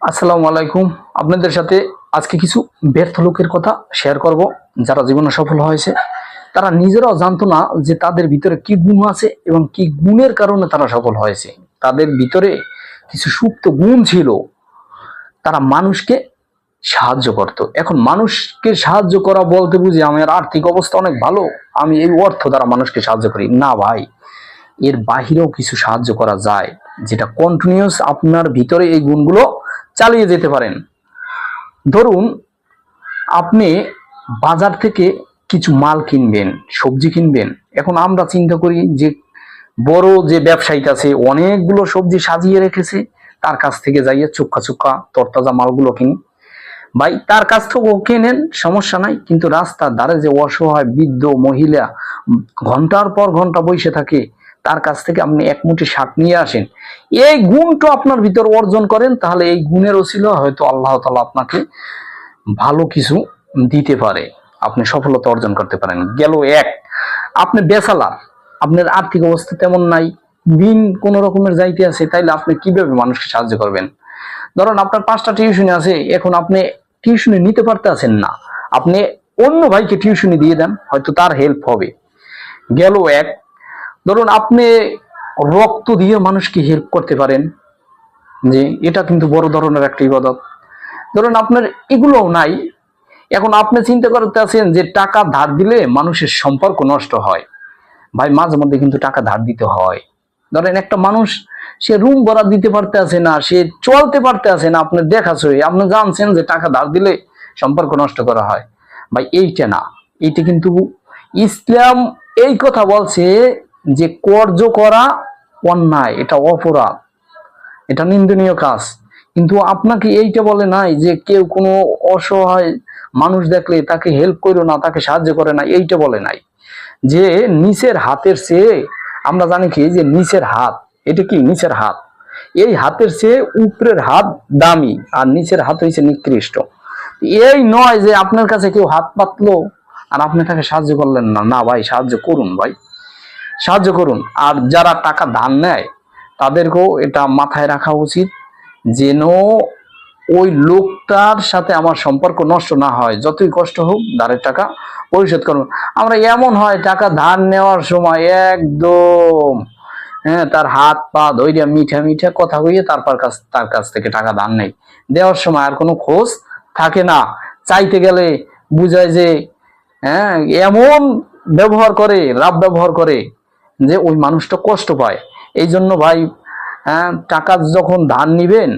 আসসালামু আলাইকুম। আপনাদের সাথে আজকে কিছু ব্যর্থ লোকের কথা শেয়ার করব, যারা জীবনে সফল হয়েছে। তারা নিজেরাও জানতো না যে তাদের ভিতরে কি গুণ আছে এবং কি গুণের কারণে তারা সফল হয়েছে। তাদের ভিতরে কিছু সুপ্ত গুণ ছিল। তারা মানুষকে সাহায্য করত। এখন মানুষকে সাহায্য করা বলতে বুঝি আমার আর্থিক অবস্থা অনেক ভালো, আমি এই অর্থ দ্বারা মানুষকে সাহায্য করি না ভাই। এর বাহিরেও কিছু সাহায্য করা যায়, যেটা কন্টিনিউয়াস আপনার ভিতরে এই গুণগুলো চালিয়ে যেতে পারেন। ধরুন, আপনি বাজার থেকে কিছু মাল কিনবেন, সবজি কিনবেন। এখন আমরা চিন্তা করি যে বড় যে ব্যবসায়ী আছে অনেকগুলো সবজি সাজিয়ে রেখেছে, তার কাছ থেকে যাইয়ে চুক্কা চুক্কা তরতাজা মালগুলো কিনি। ভাই, তার কাছ থেকেও কেনেন, সমস্যা নাই, কিন্তু রাস্তার ধারে যে অসহায় বৃদ্ধ মহিলা ঘন্টার পর ঘন্টা বসে থাকে, তার কাছ থেকে আপনি এক মুঠি শাক নিয়ে আসেন। এই গুণটা আপনার ভিতর অর্জন করেন, তাহলে এই গুণের ওসিলা হয়তো আল্লাহ তাআলা আপনাকে ভালো কিছু দিতে পারে, আপনি সফলতা অর্জন করতে পারেন। গেল এক, আপনি বেচালার, আপনার আর্থিক অবস্থা তেমন নাই, দিন কোন রকমের যাইতে আছে, তাইলে আপনি কিভাবে মানুষকে সাহায্য করবেন? ধরুন, আপনার 5টা টিউশনি আছে, এখন আপনি টিউশনি নিতে পারতেছেন না, আপনি অন্য ভাইকে টিউশনি দিয়ে দেন, হয়তো তার হেল্প হবে। গেল এক। ধরুন, আপনি রক্ত দিয়ে মানুষকে হেল্প করতে পারেন, যে এটা কিন্তু বড় ধরনের একটা ইবাদত। ধরুন, আপনার এগুলোও নাই, এখন আপনি চিন্তা করতে আছেন যে টাকা ধার দিলে মানুষের সম্পর্ক নষ্ট হয়। ভাই, মাঝে মধ্যে কিন্তু টাকা ধার দিতে হয়। ধরেন, একটা মানুষ সে রুম ভাড়া দিতে পারতে আছে না, সে চলতে পারতে আছে না, আপনি দেখাচ্ছে, আপনি জানছেন যে টাকা ধার দিলে সম্পর্ক নষ্ট করা হয়। ভাই, এইটা না, এইটা কিন্তু ইসলাম এই কথা বলছে যে কর্য করা অন্যায়, এটা অপরাধ, এটা নিন্দনীয় কাজ। কিন্তু আপনাকে এইটা বলে নাই যে কেউ কোনো অসহায় মানুষ দেখলে তাকে হেল্প করো না, তাকে সাহায্য করে না, এইটা বলে নাই। যে নিচের হাতের চেয়ে, আমরা জানি কি যে নিচের হাত, এটা কি নিচের হাত, এই হাতের চেয়ে উপরের হাত দামি, আর নিচের হাত হয়েছে নিকৃষ্ট। এই নয় যে আপনার কাছে কেউ হাত পাতলো আর আপনি তাকে সাহায্য করলেন না। না ভাই, সাহায্য করুন, ভাই সাহায্য করুন। আর যারা টাকা ধার নেয় তাদেরকেও এটা মাথায় রাখা উচিত, যেন ওই লোকটার সাথে আমার সম্পর্ক নষ্ট না হয়। যতই কষ্ট হোক, ধারের টাকা পরিশোধ করুন। আমরা এমন হয় টাকা ধার নেওয়ার সময় একদম তার হাত পা ধইরা মিঠা মিঠা কথা কইয়ে তারপর তার কাছ থেকে টাকা ধার নেই, দেওয়ার সময় আর কোনো খোঁজ থাকে না। চাইতে গেলে বুঝায় যে এমন ব্যবহার করে, রাব ব্যবহার করে যে ওই মানুষটা কষ্ট পায়। এই জন্য ভাই, টাকা যখন ধার নিবেন